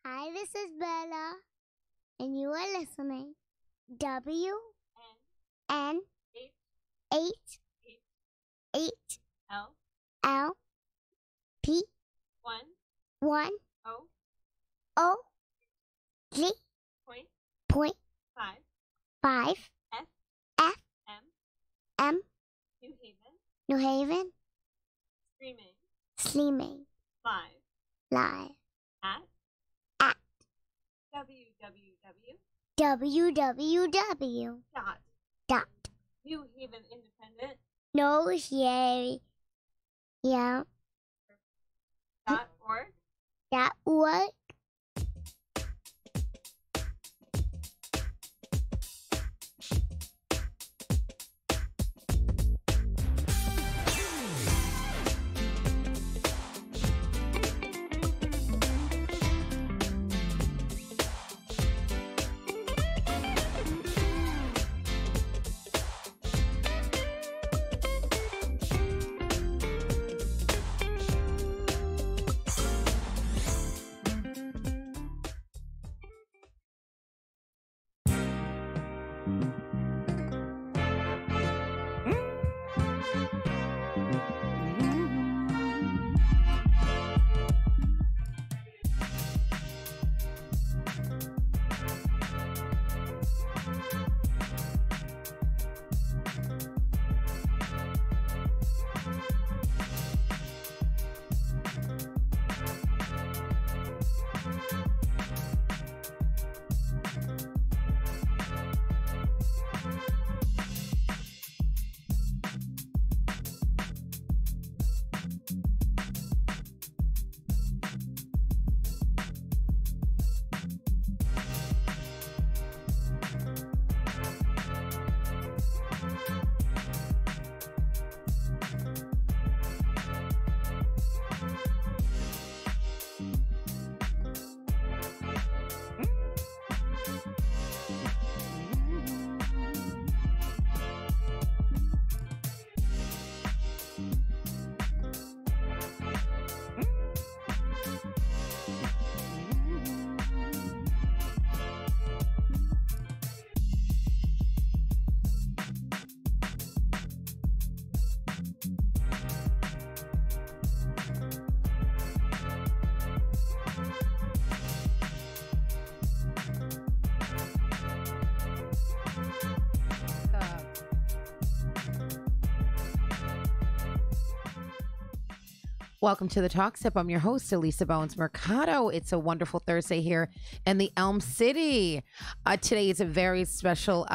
Hi, this is Bella, and you are listening W N H H L P 1 O G point 5 F M New Haven streaming live at www. dot no Sherry yeah dot org. Welcome to the Talk Sip. I'm your host, Alisa Bowens-Mercado. It's a wonderful Thursday here in the Elm City. Today is a very special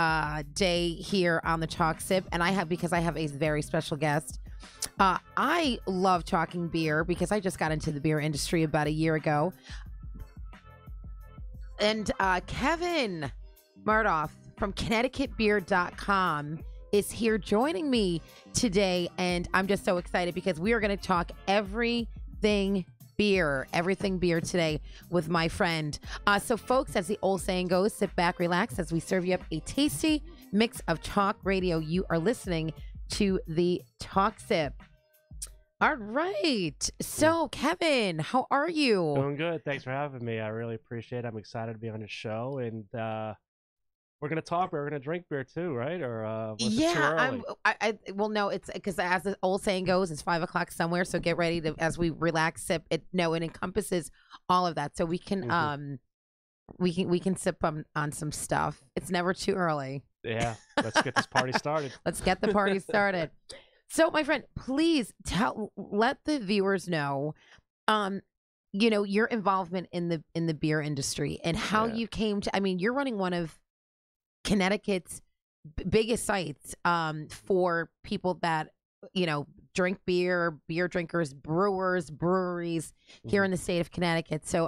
day here on the Talk Sip, and because I have a very special guest. I love talking beer because I just got into the beer industry about a year ago. And Kevin Mardorf from ConnecticutBeer.com is here joining me today, and I'm just so excited because we are going to talk everything beer today with my friend. So folks, as the old saying goes, sit back, relax as we serve you up a tasty mix of talk radio. You are listening to the Talk Sip. All right. So Kevin, how are you? Doing good. Thanks for having me. I really appreciate it. I'm excited to be on the show, and we're gonna talk. We're gonna drink beer too, right? Or was it too early? Well, no, it's because as the old saying goes, it's 5 o'clock somewhere. So get ready to as we relax, sip. It encompasses all of that, so we can we can sip on some stuff. It's never too early. Yeah, let's get this party started. Let's get the party started. So, my friend, please let the viewers know, your involvement in the beer industry and how you came to. I mean, you're running one of Connecticut's biggest sites for people that drink beer drinkers, brewers, breweries here in the state of Connecticut. So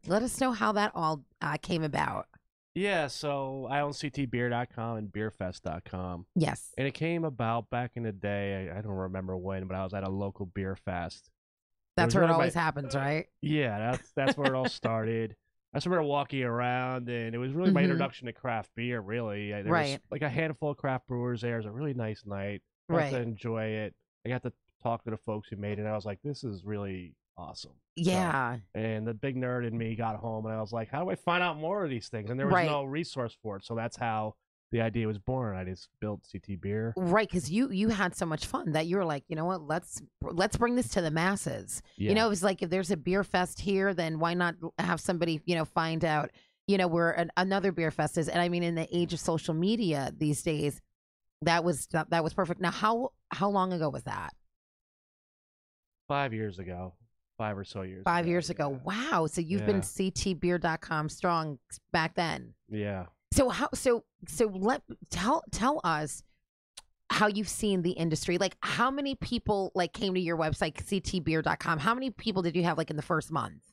let us know how that all came about. Yeah, so I own ctbeer.com and beerfest.com. Yes. And it came about back in the day. I don't remember when, but I was at a local beer fest. That's where it always happens, right? Yeah, that's where it all started. I just remember walking around, and it was really my introduction to craft beer, really. There was like a handful of craft brewers there. It was a really nice night. I got to enjoy it. I got to talk to the folks who made it. I was like, this is really awesome. Yeah. So, and the big nerd in me got home, and I was like, how do I find out more of these things? And there was no resource for it. So that's how the idea was born. I just built CT Beer. Right, because you had so much fun that you were like, you know what, let's bring this to the masses. Yeah. You know, it was like, if there's a beer fest here, then why not have somebody, find out, where another beer fest is. And I mean, in the age of social media these days, that was perfect. Now, how long ago was that? 5 years ago. 5 or so years. 5 years ago. Wow. So you've been ctbeer.com strong back then. Yeah. So tell us how you've seen the industry. Like, how many people came to your website, ctbeer.com? How many people did you have in the first month?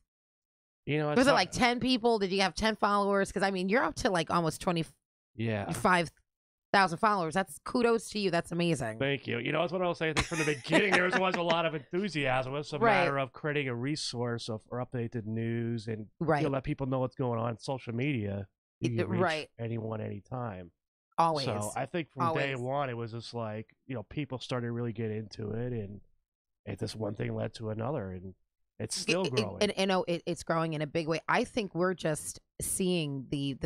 Was it 10 people? Did you have 10 followers? Because I mean, you're up to almost 25,000 followers. That's kudos to you. That's amazing. Thank you. That's what I was saying. I think from the beginning there was a lot of enthusiasm. It was a matter of creating a resource for updated news and let people know what's going on in social media. You can reach anyone, anytime. Always. So I think from day one, it was just people started to really get into it, and this one thing led to another, and it's still growing. It's growing in a big way. I think we're just seeing the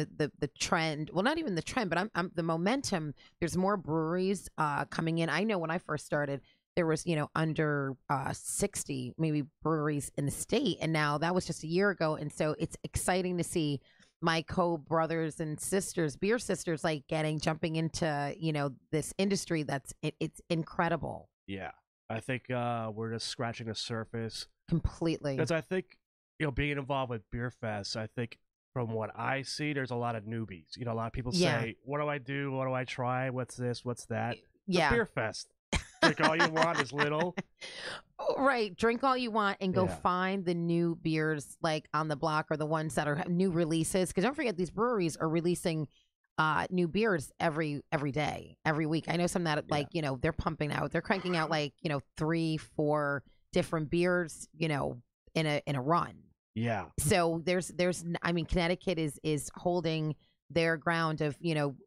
trend. Well, not even the trend, but I'm the momentum. There's more breweries coming in. I know when I first started, there was under 60 maybe breweries in the state, and now that was just a year ago. And so it's exciting to see my co-brothers and sisters, beer sisters, jumping into this industry. It's incredible. Yeah, I think we're just scratching the surface completely. Because I think being involved with Beer Fest, I think from what I see, there's a lot of newbies. A lot of people say, "What do I do? What do I try? What's this? What's that?" Yeah, Beer Fest. Drink all you want is little. Right. Drink all you want and go find the new beers on the block, or the ones that are new releases. Because don't forget, these breweries are releasing new beers every day, every week. I know some that they're pumping out, they're cranking out 3-4 different beers, in a run. Yeah. So there's I mean, Connecticut is holding their ground of,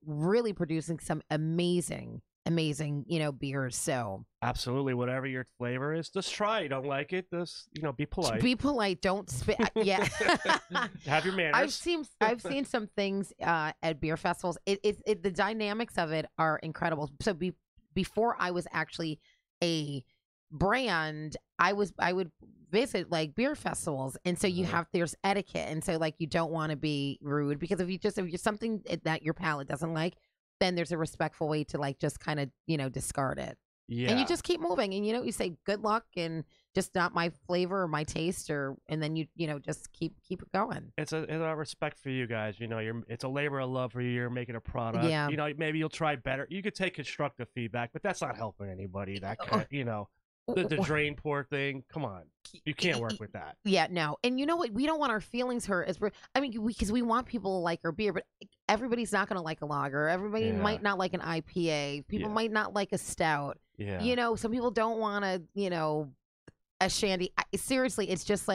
really producing some amazing beers. So absolutely, whatever your flavor is, just try. Don't like it, just be polite. Be polite. Don't spit. Yeah. Have your manners. I've seen some things at beer festivals. The dynamics of it are incredible. So before I was actually a brand, I would visit beer festivals, and so there's etiquette, and so you don't want to be rude, because if you're something that your palate doesn't like, then there's a respectful way to just kind of discard it. Yeah. And you just keep moving, and you say good luck, and just not my flavor or my taste, and then you just keep it going. It's a respect for you guys. It's a labor of love for you. You're making a product. Yeah. Maybe you'll try better. You could take constructive feedback, but that's not helping anybody. That kind the drain pour thing. Come on, you can't work with that. Yeah, no. And you know what? We don't want our feelings hurt because we want people to like our beer, but everybody's not going to like a lager. Everybody might not like an IPA. People might not like a stout. Yeah. Some people don't want a shandy. Seriously, it's just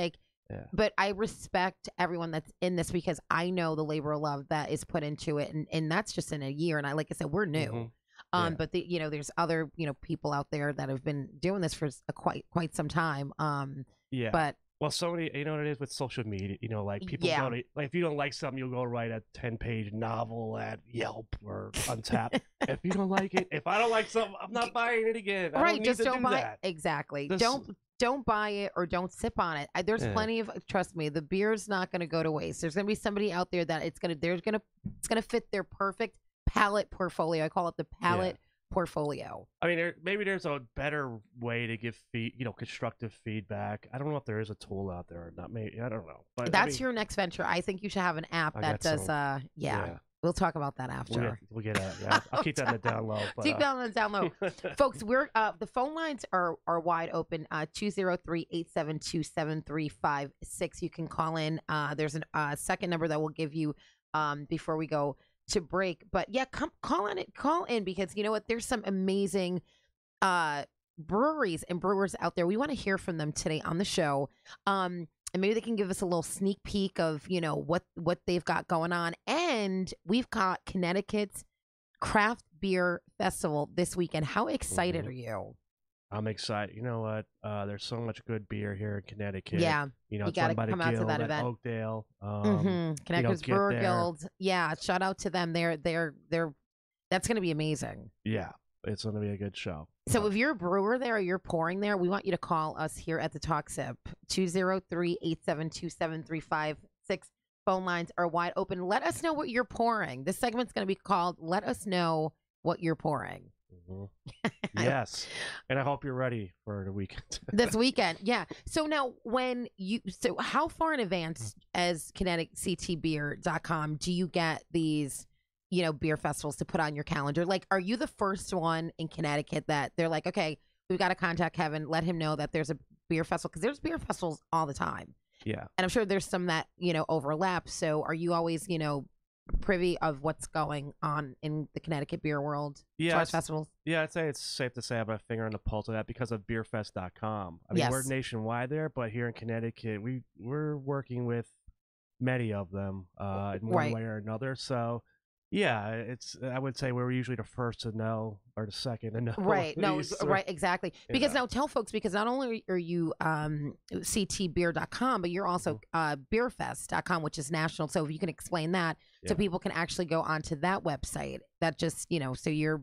but I respect everyone that's in this, because I know the labor of love that is put into it, and that's just in a year. And like I said, we're new. Mm-hmm. But there's other people out there that have been doing this for quite some time. But well, so many, what it is with social media, people go to, if you don't like something, you'll go write a 10-page novel at Yelp or Untappd. If you don't like it, if I don't like something, I'm not buying it again. Just don't buy it. Exactly. Don't buy it, or don't sip on it. There's plenty of, trust me, the beer's not going to go to waste. There's going to be somebody out there that it's going to fit their perfect palette portfolio. I call it the palette portfolio. I mean, maybe there's a better way to give constructive feedback. I don't know if there is a tool out there or not. Maybe, I don't know. But that's your next venture. I think you should have an app that does. We'll talk about that after. We'll get I'll keep that in the down low. But, keep that on the down low, folks. We're the phone lines are wide open. 203-872-7356. You can call in. There's a second number that we'll give you before we go to break. But call in, because you know what, there's some amazing breweries and brewers out there. We want to hear from them today on the show, and maybe they can give us a little sneak peek of what they've got going on. And we've got Connecticut's Craft Beer Festival this weekend. How excited are you? I'm excited. You know what? There's so much good beer here in Connecticut. Yeah, You know, you it's got run to by the come out to Guild that at event. Oakdale. Connecticut's get Brewer there. Guild. Yeah, shout out to them. They're that's going to be amazing. Yeah, it's going to be a good show. So if you're a brewer there or you're pouring there, we want you to call us here at the Talk Sip. 203-872-7356. Phone lines are wide open. Let us know what you're pouring. This segment's going to be called Let Us Know What You're Pouring. Yes. And I hope you're ready for the weekend. This weekend. Yeah. So now how far in advance as ConnecticCTBeer.com do you get these, beer festivals to put on your calendar? Like, are you the first one in Connecticut that they're like, okay, we've got to contact Kevin, let him know that there's a beer festival? Because there's beer festivals all the time. Yeah. And I'm sure there's some that, overlap. So are you always, privy of what's going on in the Connecticut beer world? Yeah. Festivals? Yeah, I'd say it's safe to say I have a finger on the pulse of that because of beerfest.com. I mean, yes. We're nationwide there, but here in Connecticut, we're working with many of them in one way or another. So, yeah, I would say we're usually the first to know or the second to know. Right. No, right, exactly. Because now tell folks, because not only are you ctbeer.com, but you're also beerfest.com, which is national. So if you can explain that so people can actually go onto that website, that just, so you're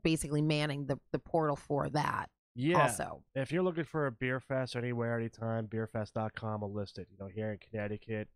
basically manning the portal for that. Yeah. Also, if you're looking for a beer fest anywhere, anytime, beerfest.com will list it. Here in Connecticut,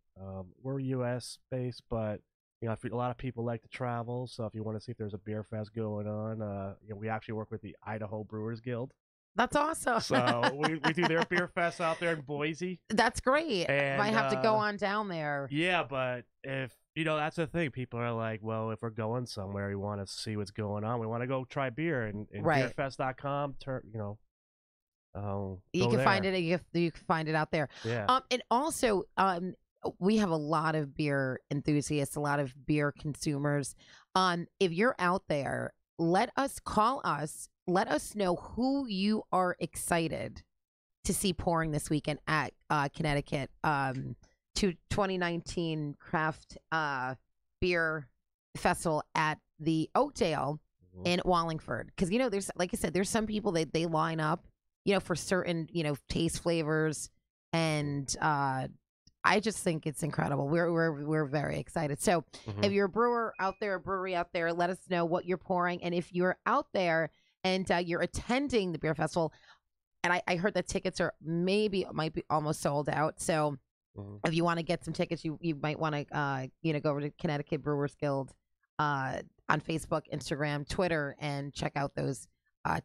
we're U.S. based, but a lot of people like to travel, so if you want to see if there's a beer fest going on, we actually work with the Idaho Brewers Guild. That's awesome. So we do their beer fest out there in Boise. That's great. And, might have to go on down there. Yeah, but if that's the thing. People are like, well, if we're going somewhere, we want to see what's going on. We want to go try beer, and beerfest.com. You can find it. You can find it out there. Yeah. And also, we have a lot of beer enthusiasts, a lot of beer consumers. If you're out there, let us know who you are excited to see pouring this weekend at Connecticut 2019 Craft Beer Festival at the Oakdale in Wallingford. Because there's, like I said, there's some people that they line up, for certain taste flavors, and I just think it's incredible. We're very excited. So if you're a brewer out there, a brewery out there, let us know what you're pouring. And if you're out there and you're attending the beer festival, and I heard that tickets might be almost sold out. So if you want to get some tickets, you might want to go over to Connecticut Brewers Guild on Facebook, Instagram, Twitter, and check out those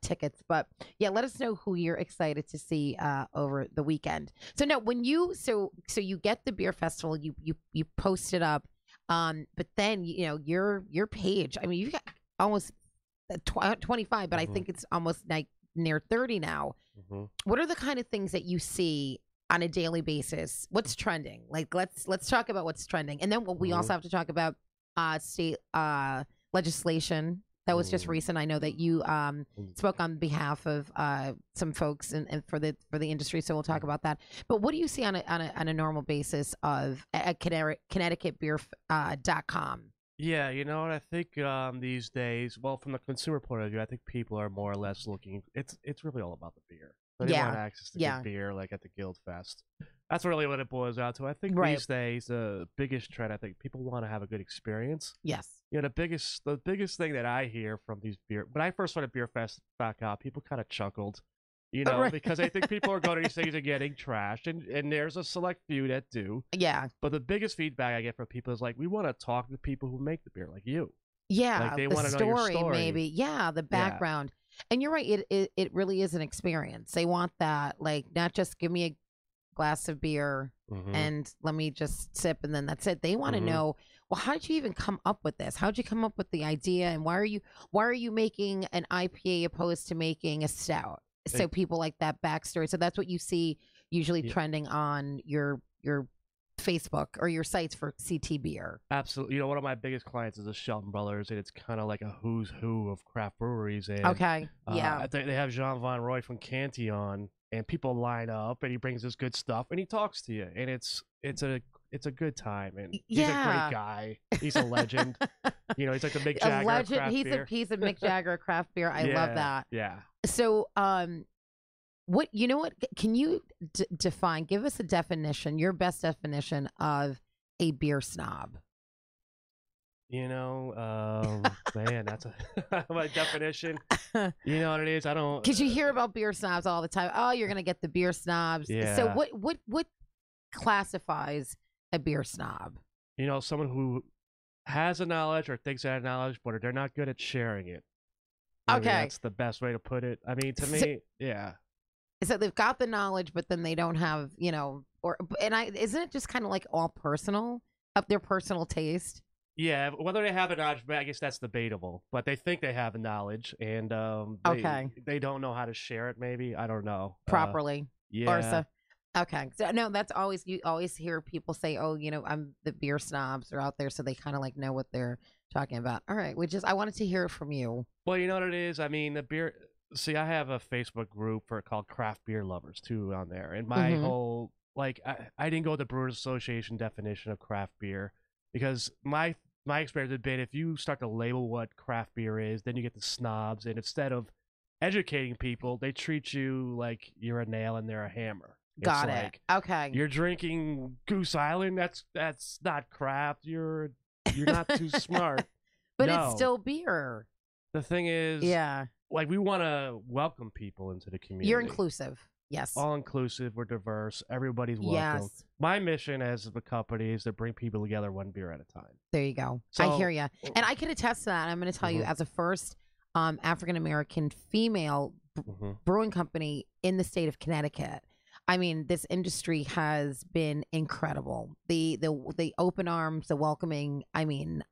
tickets. But yeah, let us know who you're excited to see over the weekend. So now, when you you get the beer festival, you post it up, but then your page. I mean, you've got almost 25, but I think it's almost like near 30 now. What are the kind of things that you see on a daily basis? What's trending? Like, let's talk about what's trending, and then we also have to talk about state legislation that was just recent. I know that you spoke on behalf of some folks and for the industry, so we'll talk about that. But what do you see on a normal basis of at ConnecticutBeer.com? Yeah, what I think these days, well, from the consumer point of view, I think people are more or less looking. It's really all about the beer. So they want access to good beer, like at the Guild Fest. That's really what it boils out to. I think these days, the biggest trend, I think people want to have a good experience. Yes. The biggest thing that I hear from these beer, when I first went to beerfest.com, people kind of chuckled, because I think people are going to these things and getting trashed, and there's a select few that do. Yeah. But the biggest feedback I get from people is like, we want to talk to people who make the beer, like you. Yeah. Like they want to know your story, maybe. Yeah, the background. Yeah. And you're right. It really is an experience. They want that, like, not just give me a glass of beer and let me just sip and then that's it. They want to know, well, how did you even come up with this? How did you come up with the idea, and why are you making an IPA opposed to making a stout? So people like that backstory. So that's what you see usually trending on your Facebook or your sites for CT Beer. Absolutely. One of my biggest clients is the Shelton Brothers, and it's kind of like a who's who of craft breweries. And, okay. Yeah. I think they have Jean Von Roy from Canty on, and people line up, and he brings this good stuff, and he talks to you, and it's it's a good time, and he's a great guy. He's a legend. You know, he's like the Mick Jagger. A legend. Craft beer. He's a Mick Jagger craft beer. I love that. Yeah. So, what can you define? Give us a definition. Your best definition of a beer snob. You know, man, that's my definition. You know what it is? I don't. Because you hear about beer snobs all the time. Oh, you're gonna get the beer snobs. Yeah. So what classifies a beer snob? You know, someone who has a knowledge or thinks they have knowledge, but they're not good at sharing it. Maybe that's the best way to put it. I mean, to me, yeah. So they've got the knowledge, but then they don't have, isn't it just kind of like all personal, up their personal taste? Yeah, whether they have the knowledge, I guess that's debatable. But they think they have the knowledge, and they don't know how to share it. Maybe, I don't know, properly. Yeah. Okay. So no, that's always, you always hear people say, "Oh, I'm the beer snobs are out there," so they kind of like know what they're talking about. All right, I wanted to hear it from you. Well, you know what it is. I mean, the beer. See, I have a Facebook group called Craft Beer Lovers too on there, and my whole I didn't go with the Brewers Association definition of craft beer because my experience had been if you start to label what craft beer is, then you get the snobs, and instead of educating people, they treat you like you're a nail and they're a hammer. Got it. Okay. You're drinking Goose Island. That's not craft. You're not too smart. But it's still beer. The thing is, like we want to welcome people into the community. You're inclusive. Yes. All inclusive. We're diverse. Everybody's welcome. Yes. My mission as a company is to bring people together one beer at a time. There you go. So, I hear you. And I can attest to that. I'm going to tell you, as a first African-American female brewing company in the state of Connecticut, I mean, this industry has been incredible. The open arms, the welcoming. I mean,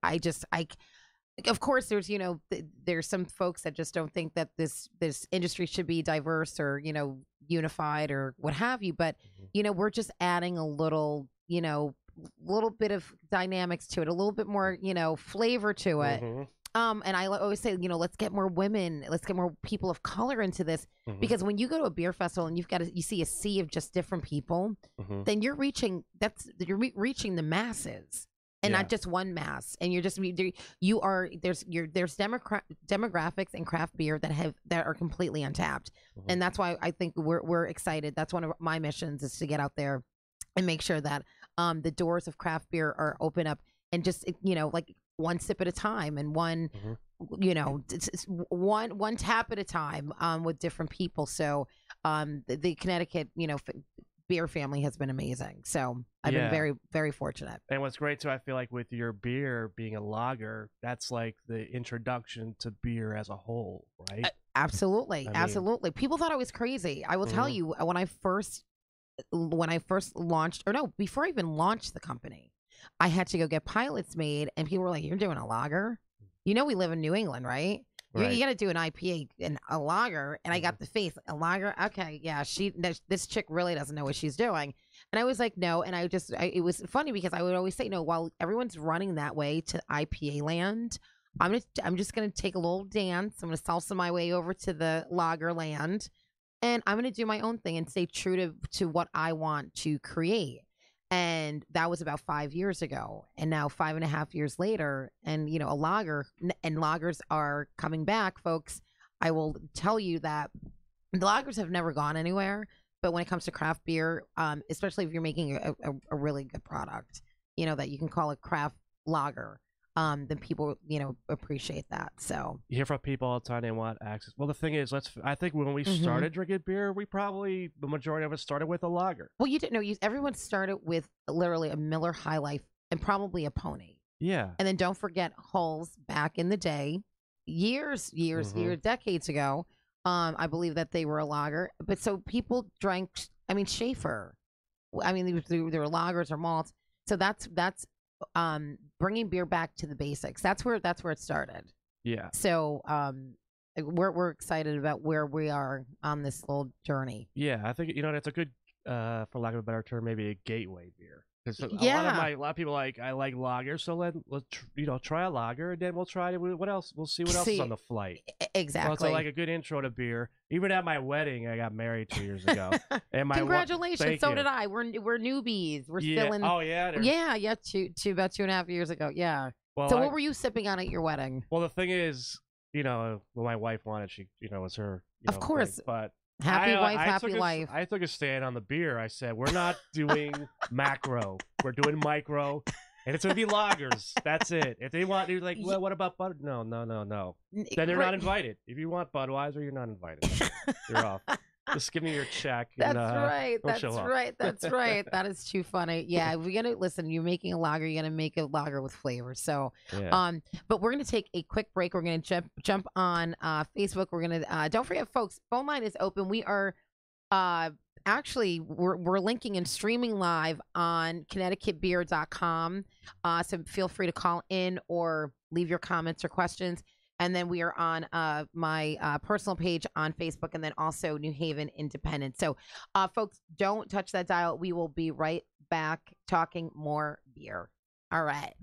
of course, there's some folks that just don't think that this industry should be diverse or unified or what have you. But we're just adding a little bit of dynamics to it, a little bit more flavor to it. And I always say, let's get more women, let's get more people of color into this, because when you go to a beer festival and you see a sea of just different people, then you're reaching the masses. And not just one mass, and there's demographics in craft beer that are completely untapped, and that's why I think we're excited. That's one of my missions is to get out there and make sure that the doors of craft beer are open up, and just like one sip at a time, and one one tap at a time with different people. So the Connecticut beer family has been amazing. So I've been very, very fortunate. And what's great too, I feel like with your beer being a lager, that's like the introduction to beer as a whole, right? Absolutely. Absolutely. People thought I was crazy. I will tell you, when I first launched, or no, before I even launched the company, I had to go get pilots made, and people were like, "You're doing a lager? We live in New England, right? You got to do an IPA and a lager." And I got the face, a lager. Okay, yeah, this chick really doesn't know what she's doing. And I was like, no. And it was funny because I would always say, no, while everyone's running that way to IPA land, I'm just gonna take a little dance. I'm gonna salsa my way over to the lager land, and I'm gonna do my own thing and stay true to what I want to create. And that was about 5 years ago. And now 5.5 years later, and a lager, and lagers are coming back, folks. I will tell you that the lagers have never gone anywhere. But when it comes to craft beer, especially if you're making a really good product, that you can call it craft lager, then people, appreciate that. So you hear from people all the time, they want access. Well, the thing is, I think when we started drinking beer, the majority of us started with a lager. Well, you didn't know. Everyone started with literally a Miller High Life and probably a Pony. Yeah. And then don't forget Hull's back in the day, decades ago. I believe that they were a lager, but so people drank. I mean, Schaefer. I mean, there were lagers or malts. So that's bringing beer back to the basics. That's where it started. Yeah. So we're excited about where we are on this little journey. Yeah, I think that's a good, for lack of a better term, maybe a gateway beer. Because a lot of people I like lager, so let's try a lager, and then we'll try what else. We'll see what else is on the flight. Exactly. Also, like a good intro to beer. Even at my wedding, I got married 2 years ago. And congratulations! So did I. We're newbies. We're still in. Oh yeah. Yeah. About 2.5 years ago. Yeah. Well, so what were you sipping on at your wedding? Well, the thing is, when my wife wanted, she it was her. Of course. Thing, but. Happy wife, happy life. I took a stand on the beer. I said, we're not doing macro. We're doing micro. And it's going to be lagers. That's it. If they want, they're like, well, what about Bud? No. Then they're not invited. If you want Budweiser, you're not invited. You're off. Just give me your check. That's right. That's right. That's right. That is too funny. Yeah, we're gonna listen. You're making a lager. You're gonna make a lager with flavor. So, but we're gonna take a quick break. We're gonna jump on Facebook. We're gonna don't forget, folks. Phone line is open. We are actually we're linking and streaming live on ConnecticutBeer.com. So feel free to call in or leave your comments or questions. And then we are on my personal page on Facebook, and then also New Haven Independent. So, folks, don't touch that dial. We will be right back talking more beer. All right.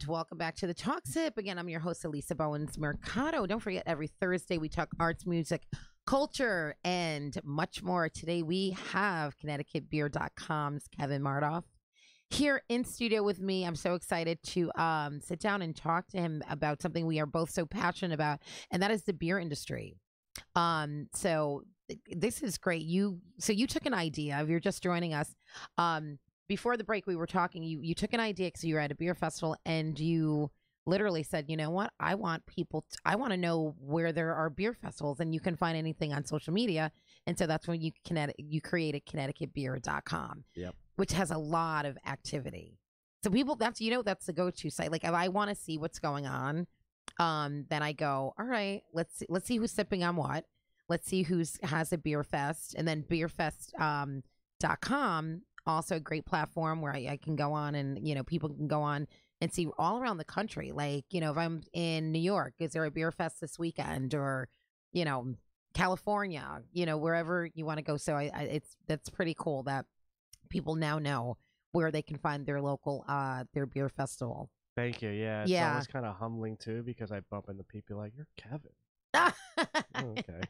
Welcome back to the Talk Sip. Again, I'm your host, Alisa Bowens-Mercado. Don't forget, every Thursday we talk arts, music, culture, and much more. Today we have ConnecticutBeer.com's Kevin Mardorf here in studio with me. I'm so excited to sit down and talk to him about something we are both so passionate about, and that is the beer industry. So this is great. You took an idea. If you're just joining us, before the break, we were talking, you took an idea because you were at a beer festival and you literally said, you know what, I want to know where there are beer festivals, and you can find anything on social media. And so that's when you created ConnecticutBeer.com, yep, which has a lot of activity. So people, that's the go-to site. Like if I want to see what's going on, then I go, all right, let's see who's sipping on what. Let's see who's has a beer fest, and then beerfest.com, also a great platform where I can go on and people can go on and see all around the country. Like if I'm in New York, is there a beer fest this weekend, or California, wherever you want to go. So that's pretty cool that people now know where they can find their local their beer festival. Thank you. Yeah, it's always kind of humbling too, because I bump into people like, you're Kevin. Okay.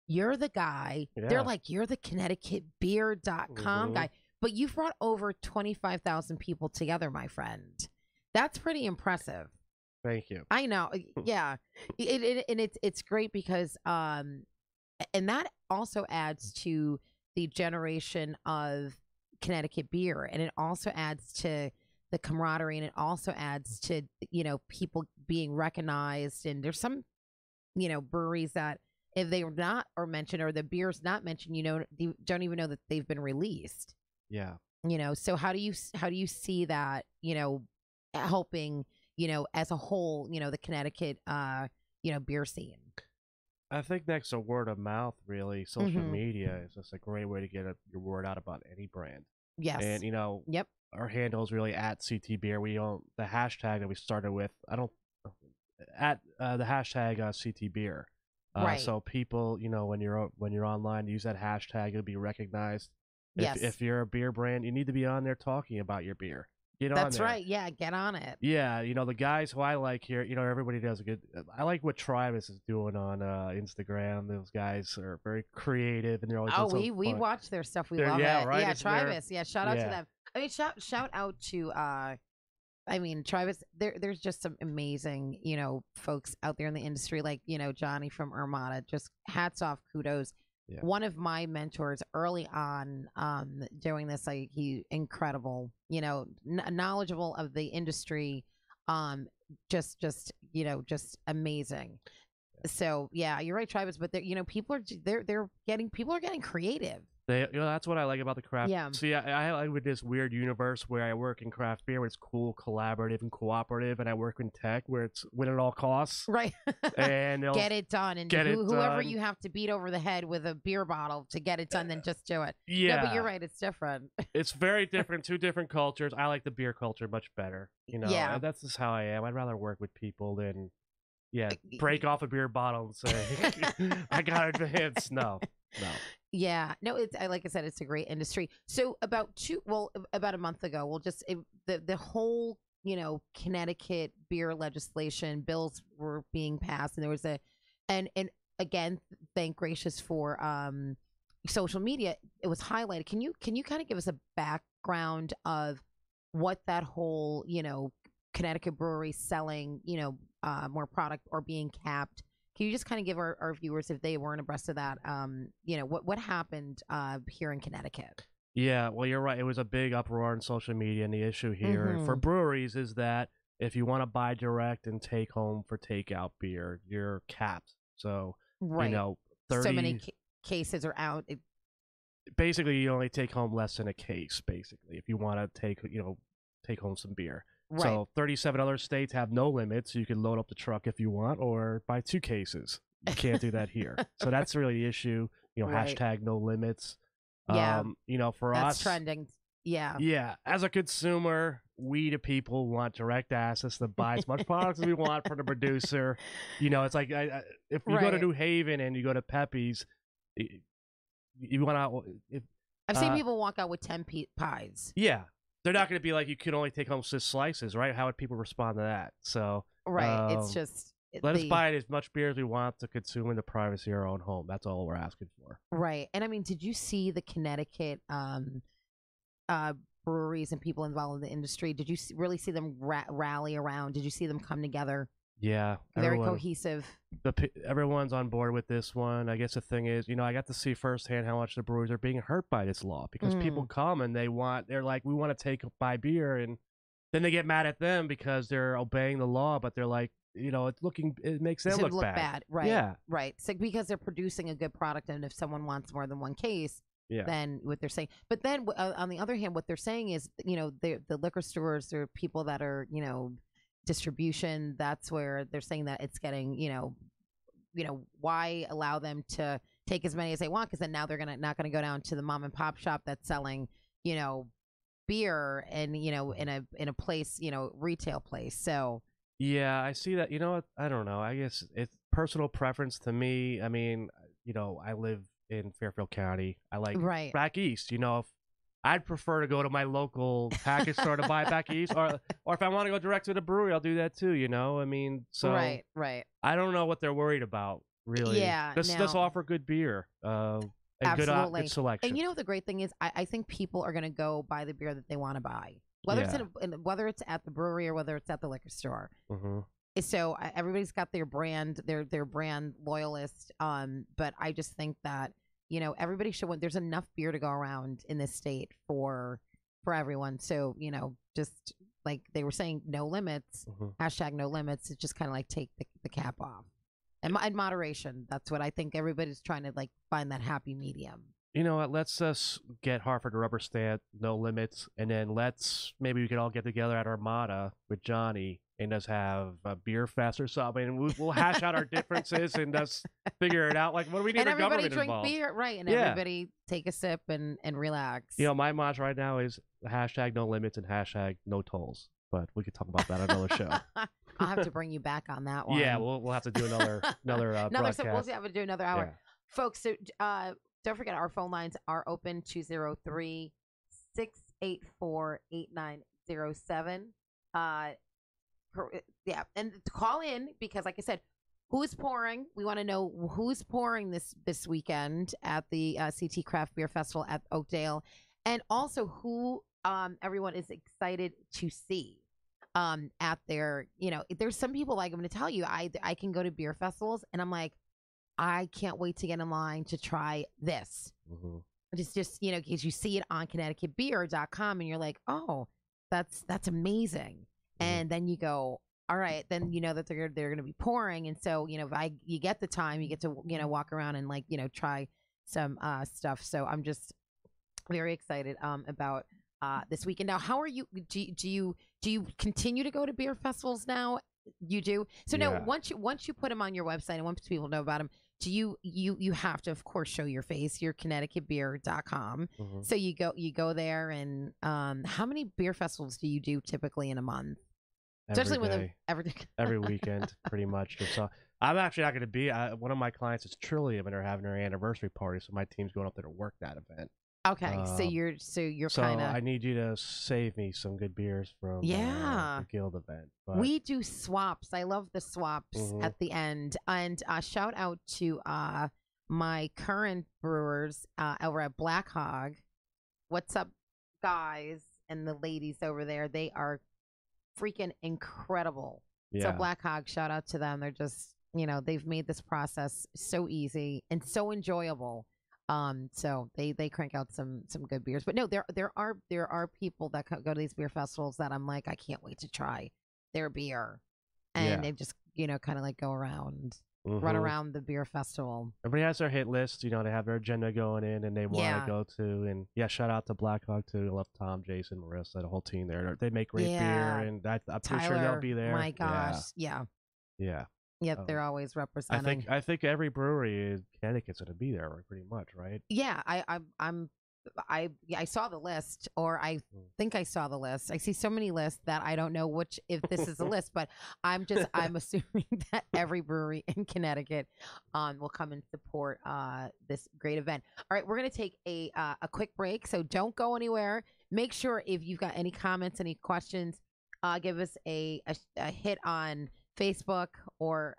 You're the guy. Yeah. They're like, you're the ConnecticutBeer.com guy. But you've brought over 25,000 people together, my friend. That's pretty impressive. Thank you. I know. Yeah. It's great because and that also adds to the generation of Connecticut beer, and it also adds to the camaraderie, and it also adds to people being recognized. And there's some breweries that if they were not or mentioned, or the beer's not mentioned, you don't even know that they've been released. Yeah. So how do you see that helping as a whole the Connecticut beer scene? I think next to word of mouth, really, social media is just a great way to get your word out about any brand. Yes. And yep, our handle is really at CT Beer. We own the hashtag that we started with. I don't at the hashtag CT Beer. Right. So people, when you're online, use that hashtag. You'll be recognized. If you're a beer brand, you need to be on there talking about your beer. Get on there. That's right. Yeah, get on it. Yeah, the guys who I like here, everybody does a good. I like what Travis is doing on Instagram. Those guys are very creative, and they're always. Oh, we watch their stuff. We love it. Right? Yeah, Travis. Yeah, shout out to them. I mean, shout out to Travis. There's just some amazing folks out there in the industry, like Johnny from Armada. Just hats off, kudos. Yeah. One of my mentors early on doing this, he incredible, knowledgeable of the industry, just amazing. So yeah, you're right, Travis. But people are getting creative. That's what I like about the craft. Yeah. See, I like with this weird universe where I work in craft beer, where it's cool, collaborative, and cooperative, and I work in tech, where it's win at all costs. Right. And get it done, and whoever you have to beat over the head with a beer bottle to get it done, then just do it. Yeah. No, but you're right. It's different. It's very different. Two different cultures. I like the beer culture much better. Yeah. And that's just how I am. I'd rather work with people than, break off a beer bottle and say, I got advanced. No. Yeah, no, it's like I said, it's a great industry. So about a month ago, the whole Connecticut beer legislation bills were being passed, and there was and again, thank gracious for social media, it was highlighted. Can you kind of give us a background of what that whole Connecticut brewery selling more product or being capped? Can you just kind of give our viewers, if they weren't abreast of that, what happened here in Connecticut? Yeah, well, you're right. It was a big uproar on social media, and the issue here for breweries is that if you want to buy direct and take home for takeout beer, you're capped. So, right. 30... So many cases are out. Basically, you only take home less than a case, basically, if you want to take home some beer. Right. So 37 other states have no limits. You can load up the truck if you want, or buy 2 cases. You can't do that here. So that's really the issue. Right. Hashtag no limits. Yeah. For that's us, that's trending. Yeah. Yeah. As a consumer, we the people want direct access to buy as much product as we want from the producer. It's like if you go to New Haven and you go to Pepe's, you want to. I've seen people walk out with 10 pies. Yeah. They're not going to be like, you can only take home 6 slices, right? How would people respond to that? So right, it's just let us buy as much beer as we want to consume in the privacy of our own home. That's all we're asking for. Right, and I mean, did you see the Connecticut breweries and people involved in the industry? Did you really see them rally around? Did you see them come together? Yeah, very cohesive. Everyone's on board with this one. I guess the thing is, I got to see firsthand how much the breweries are being hurt by this law, because people come and they're like, we want to buy beer, and then they get mad at them because they're obeying the law, but they're like, it makes them look bad. Right. Yeah. Right. So because they're producing a good product, and if someone wants more than one case, than what they're saying. But then on the other hand, what they're saying is, the liquor stores or people that are, distribution, that's where they're saying that it's getting, why allow them to take as many as they want? Because then now they're not going to go down to the mom and pop shop that's selling, beer and, in a place, retail place. So. Yeah, I see that. You know what? I don't know. I guess it's personal preference to me. I mean, I live in Fairfield County. I like back east. If I'd prefer to go to my local package store to buy back east, or if I want to go direct to the brewery, I'll do that too. I mean, so right. I don't know what they're worried about, really. Yeah, let's offer good beer. And good selection. And the great thing is, I think people are going to go buy the beer that they want to buy. Whether it's at the brewery or whether it's at the liquor store. Mm-hmm. So everybody's got their brand, their brand loyalist. But I just think that everybody should. There's enough beer to go around in this state for everyone. So just like they were saying, no limits. # no limits. It's just kind of like take the cap off, and moderation. That's what I think. Everybody's trying to find that happy medium. You know what? Let's just get Hartford to rubber stamp, no limits, and then maybe we could all get together at Armada with Johnny and just have a beer fest or something. And we'll hash out our differences and just figure it out. What do we need for government involved? And everybody drink beer, right? And everybody take a sip and relax. My mantra right now is # no limits and # no tolls. But we could talk about that on another show. I'll have to bring you back on that one. Yeah, we'll have to do another broadcast. So we'll have to do another hour, folks. So. Don't forget, our phone lines are open, 203-684-8907. And to call in, because like I said, who's pouring? We want to know who's pouring this weekend at the CT Craft Beer Festival at Oakdale, and also who everyone is excited to see at their, there's some people, I'm going to tell you, I can go to beer festivals, and I'm like, I can't wait to get in line to try this. Mm-hmm. It's just, because you see it on ConnecticutBeer.com and you're like, oh, that's amazing. Mm-hmm. And then you go, all right, then you know that they're going to be pouring. And so, if you get the time, you get to, walk around and try some stuff. So I'm just very excited about this weekend. Now, how are you? Do you continue to go to beer festivals now? You do. So now, once you put them on your website and once people know about them, do you have to, of course, show your face. You're ConnecticutBeer.com. Mm-hmm. So you go there, and how many beer festivals do you do typically in a month? Every weekend, pretty much. So I'm actually not going to be. One of my clients is Trillium, and they're having their anniversary party, so my team's going up there to work that event. Okay, so you're kind of. I need you to save me some good beers from the Guild event. But... We do swaps. I love the swaps at the end. And shout out to my current brewers over at Black Hog. What's up, guys and the ladies over there? They are freaking incredible. Yeah. So Black Hog, shout out to them. They're just, they've made this process so easy and so enjoyable. So they crank out some good beers, but no, there are people that go to these beer festivals that I'm like, I can't wait to try their beer, and they just kind of go around, run around the beer festival. Everybody has their hit list, they have their agenda going in, and they want to go to, and shout out to Black Hawk too. I love Tom, Jason, Marissa, the whole team there. They make great beer, and I'm pretty sure they'll be there. My gosh, yeah. Yep, they're always representing. I think every brewery in Connecticut's going to be there, pretty much, right? Yeah, I saw the list, or I think I saw the list. I see so many lists that I don't know if this is a list, but I'm assuming that every brewery in Connecticut will come and support this great event. All right, we're going to take a quick break, so don't go anywhere. Make sure if you've got any comments, any questions, give us a hit on Facebook or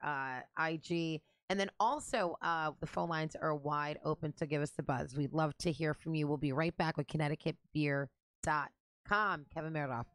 IG. And then also the phone lines are wide open, so give us the buzz. We'd love to hear from you. We'll be right back with ConnecticutBeer.com. Kevin Mardorf.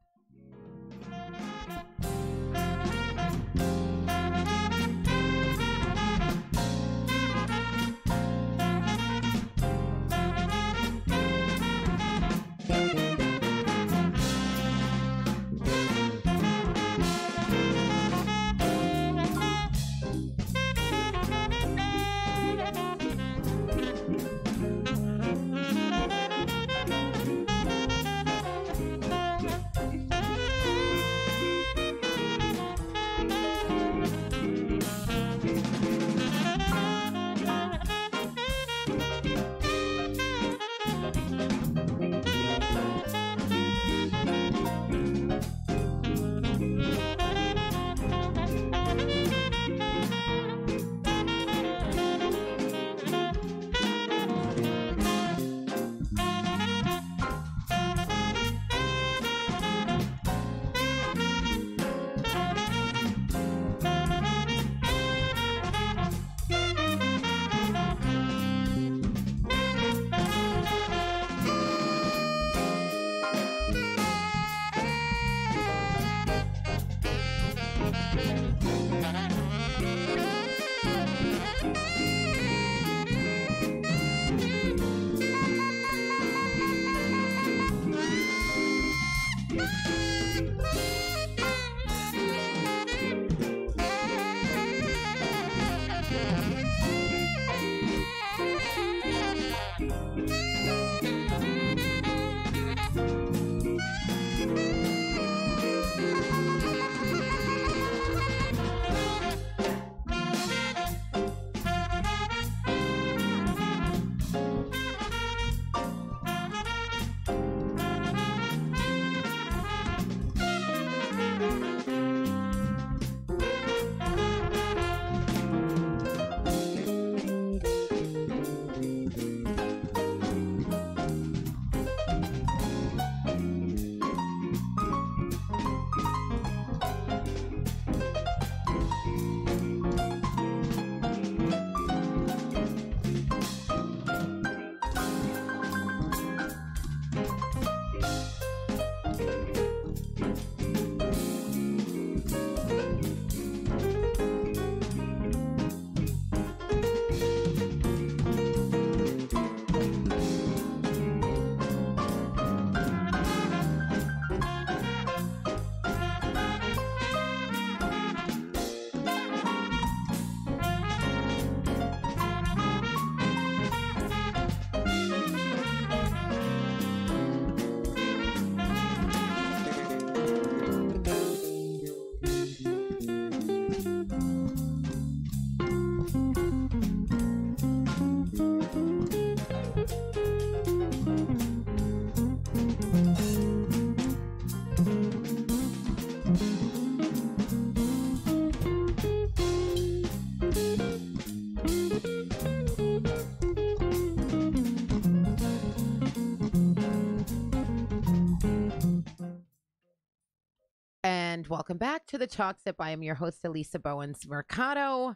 And welcome back to the Talk Sip. I am your host, Alisa Bowens-Mercado.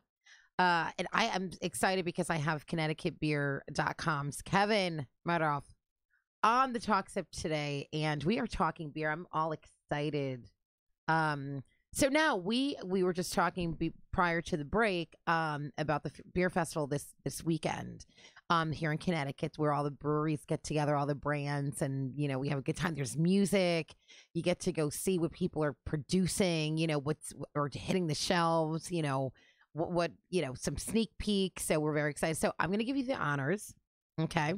And I am excited because I have ConnecticutBeer.com's Kevin Mardorf on the Talk Sip today. And we are talking beer. I'm all excited. So now we were just talking prior to the break about the beer festival this weekend here in Connecticut, where all the breweries get together, all the brands, and you know, we have a good time. There's music. You get to go see what people are producing, you know, or hitting the shelves, you know, what you know, some sneak peeks. So we're very excited. So I'm going to give you the honors. Okay.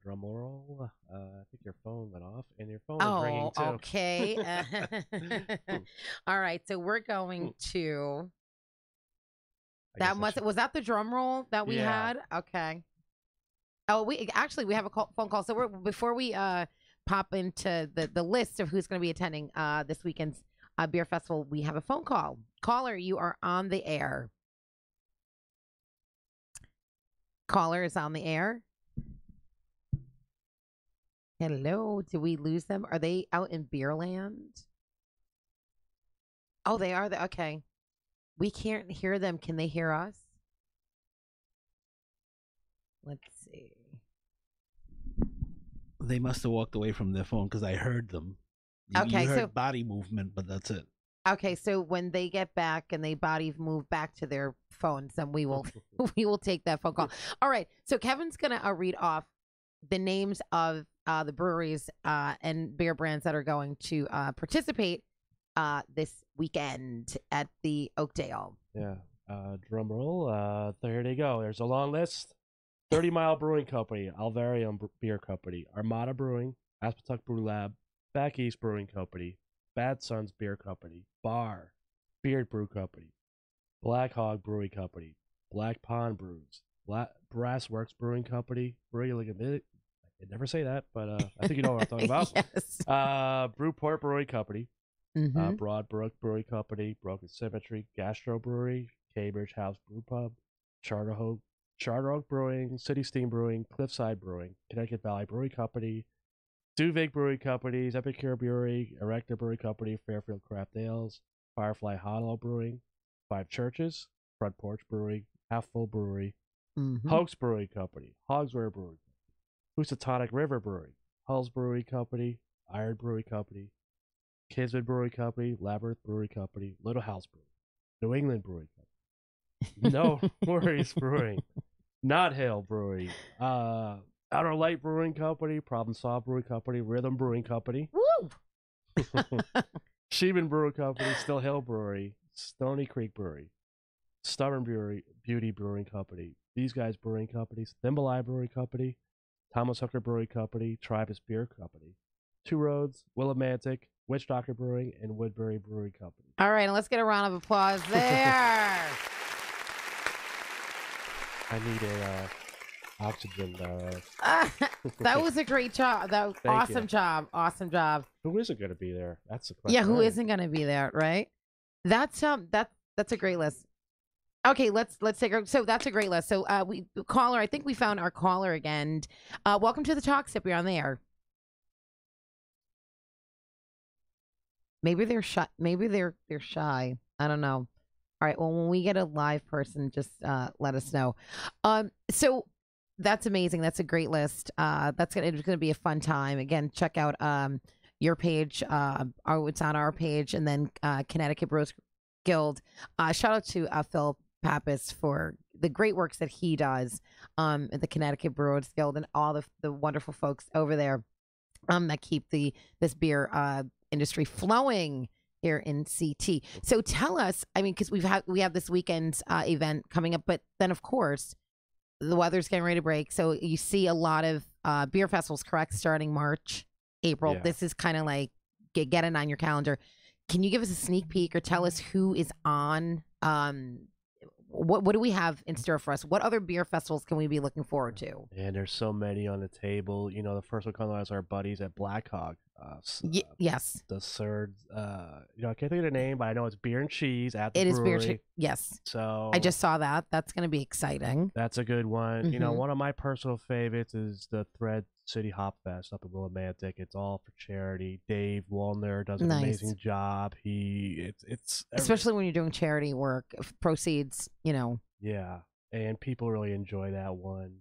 Drum roll. I think your phone went off, and your phone is ringing too. Okay. All right. So we're going to. Was that the drum roll that we had? Okay. Oh, we have a phone call. So before we pop into the list of who's going to be attending this weekend's beer festival, we have a phone call. Caller, you are on the air. Caller is on the air. Hello. Did we lose them? Are they out in Beerland? Oh, they are. Okay. We can't hear them. Can they hear us? Let's see. They must have walked away from their phone because I heard them. You heard body movement, but that's it. Okay, so when they get back and they body move back to their phones, then we will take that phone call. All right. So Kevin's gonna read off the names of the breweries and beer brands that are going to participate this weekend at the Oakdale. Yeah. Drum roll. There they go. There's a long list. 30 Mile Brewing Company, Alvarium Beer Company, Armada Brewing, Aspetuck Brew Lab, Back East Brewing Company, Bad Sons Beer Company, Bar, Beard Brew Company, Black Hog Brewing Company, Black Pond Brews, Brass Works Brewing Company, I never say that, but I think you know what I'm talking about. Yes. Brewport Brewing Company, Mm-hmm. Broadbrook Brewing Company, Broken Symmetry, Gastro Brewery, Cambridge House Brew Pub, Charter Oak Brewing, City Steam Brewing, Cliffside Brewing, Connecticut Valley Brewing Company, Duvig Brewing Companies, Epicure Brewery, Erector Brewing Company, Fairfield Craft Ales, Firefly Hollow Brewing, Five Churches, Front Porch Brewing, Half Full Brewery, Mm-hmm. Hoax Brewing Company, Hogsware Brewing Company, Housatonic River Brewing, Hulls Brewing Company, Iron Brewing Company, Kismet Brewing Company, Labyrinth Brewing Company, Little House Brewing, New England Brewing Company, No Worries Brewing, Not Hill Brewing, Outer Light Brewing Company, Problem Solve Brewing Company, Rhythm Brewing Company, Woo! Sheeman Brewing Company, Still Hill Brewery, Stony Creek Brewery, Stubborn Beauty Brewing Company, These Guys Brewing Companies, Thimble Eye Brewing Company, Thomas Hooker Brewing Company, Tribus Beer Company, Two Roads, Willimantic, Witch Doctor Brewing, and Woodbury Brewing Company. All right, and let's get a round of applause there. I need a oxygen. That was a great job. That was awesome job. Awesome job. Who isn't going to be there? That's the question. Yeah, who isn't going to be there, right? That's a great list. Okay, let's take her. So that's a great list. So caller, I think we found our caller again. Welcome to the Talk Sip. You're on the air. Maybe they're shy. Maybe they're shy. I don't know. All right. Well, when we get a live person, just let us know. So that's amazing. That's a great list. It's gonna be a fun time. Again, check out your page. It's on our page, and then Connecticut Brewers Guild. Shout out to Phil Pappas for the great works that he does at the Connecticut Brewers Guild, and all the wonderful folks over there that keep this beer industry flowing here in CT. So tell us, I mean, because we have this weekend's event coming up, but then of course the weather's getting ready to break. So you see a lot of beer festivals, correct? Starting March, April. Yeah. This is kind of like get it on your calendar. Can you give us a sneak peek or tell us who is on? What do we have in store for us? What other beer festivals can we be looking forward to? And there's so many on the table. You know, the first one comes out is our buddies at Black Hog. Yes. The third, I can't think of the name, but I know it's beer and cheese at the brewery. It is beer and cheese. Yes. So I just saw that. That's going to be exciting. That's a good one. One of my personal favorites is the Thread City Hop Fest up in Willimantic. It's all for charity. Dave Wallner does an amazing job. It's especially when you're doing charity work, proceeds, Yeah, and people really enjoy that one.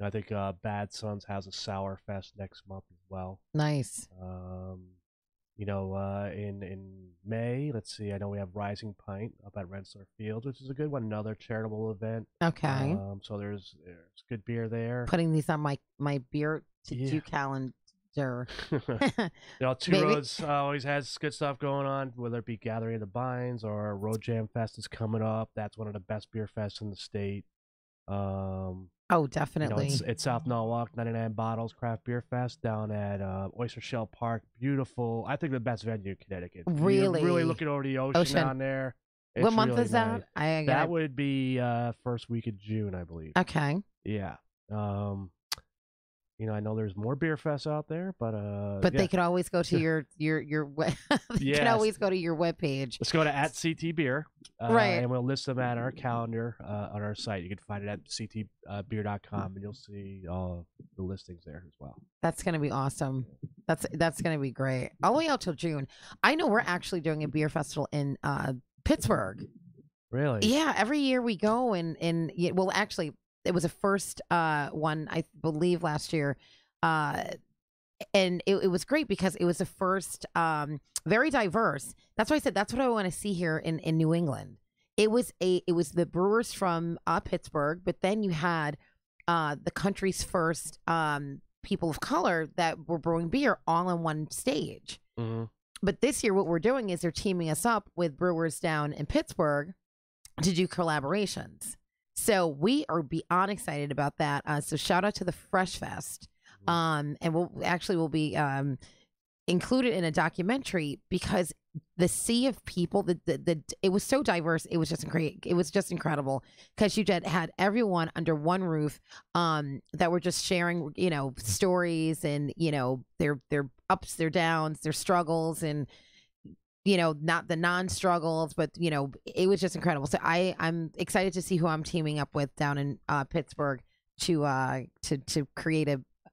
I think Bad Sons has a Sour Fest next month as well. Nice. In May, let's see, I know we have Rising Pint up at Rensselaer Fields, which is a good one, another charitable event. Okay. So there's good beer there. Putting these on my beer to do calendar. Two Roads always has good stuff going on, whether it be Gathering of the Vines or Road Jam Fest is coming up. That's one of the best beer fests in the state. Oh, definitely. It's South Norwalk, 99 Bottles Craft Beer Fest down at Oyster Shell Park. Beautiful. I think the best venue in Connecticut. Really? You're really looking over the ocean down there. It's what month really is that? Nice. That would be first week of June, I believe. Okay. Yeah. I know there's more beer fests out there, but they could always go to your you can always go to your webpage. Let's go to @CTBeer, right, and we'll list them at our calendar on our site. You can find it at ctbeer.com, and you'll see all the listings there as well. That's gonna be awesome. That's gonna be great. All the way out till June. I know we're actually doing a beer festival in Pittsburgh. Really? Yeah. Every year we go well, actually. It was a first one, I believe, last year. And it was great because it was the first, very diverse. That's why I said that's what I want to see here in New England. It was the brewers from Pittsburgh, but then you had the country's first people of color that were brewing beer all on one stage. Mm-hmm. But this year, what we're doing is they're teaming us up with brewers down in Pittsburgh to do collaborations. So we are beyond excited about that. So shout out to the Fresh Fest. And we'll be included in a documentary because the sea of people, it was so diverse. It was just great. It was just incredible because you had everyone under one roof that were just sharing, stories and, their ups, their downs, their struggles, and not the non-struggles, but it was just incredible. So I'm excited to see who I'm teaming up with down in Pittsburgh to create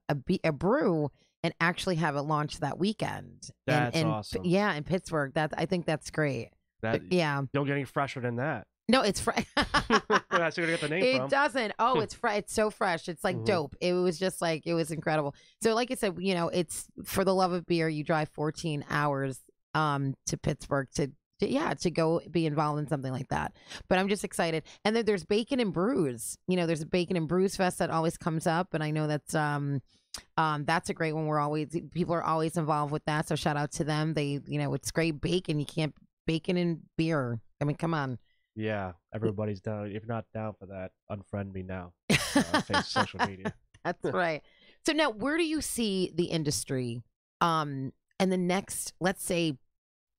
a brew and actually have it launch that weekend. That's awesome. Yeah, in Pittsburgh. I think that's great. Don't get any fresher than that. No, it's fresh. That's where you get the name from. It doesn't. Oh, it's fresh. It's so fresh. It's like dope. It was just like, it was incredible. So like I said, it's for the love of beer. You drive 14 hours to Pittsburgh to go be involved in something like that. But I'm just excited. And then there's Bacon and Brews. There's a Bacon and Brews Fest that always comes up, and I know that's a great one. People are always involved with that. So shout out to them. They, it's great bacon. You can't bacon and beer. I mean, come on. Yeah, everybody's down. If you're not down for that, unfriend me now. Face social media. That's right. So now, where do you see the industry in the next, let's say,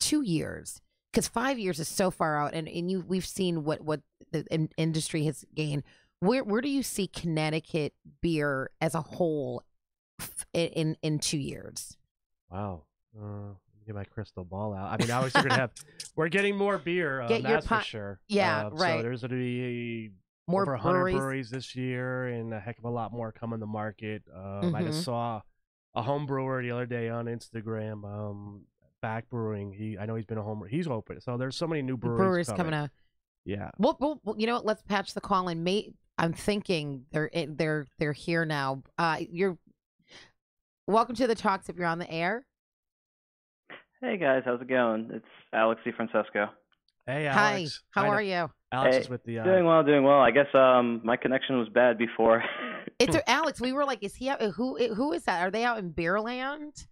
2 years? Because 5 years is so far out, and we've seen what the industry has gained. Where do you see Connecticut beer as a whole in 2 years? Wow. Let me get my crystal ball out. I mean, obviously we're getting more beer. That's for sure. Yeah, right. So there's going to be more over 100 breweries this year, and a heck of a lot more coming to market. I just saw a home brewer the other day on Instagram. Back Brewing. I know he's been a home. He's open. So there's so many new breweries coming out. Yeah. Well, you know what? Let's patch the call in. I'm thinking they're here now. You're welcome to the talks if you're on the air. Hey guys, how's it going? It's Alex DeFrancesco. Hey Alex. Hi. How are you? Alex is with the doing well. I guess my connection was bad before. It's Alex. We were like, is he out? Who is that? Are they out in Beerland?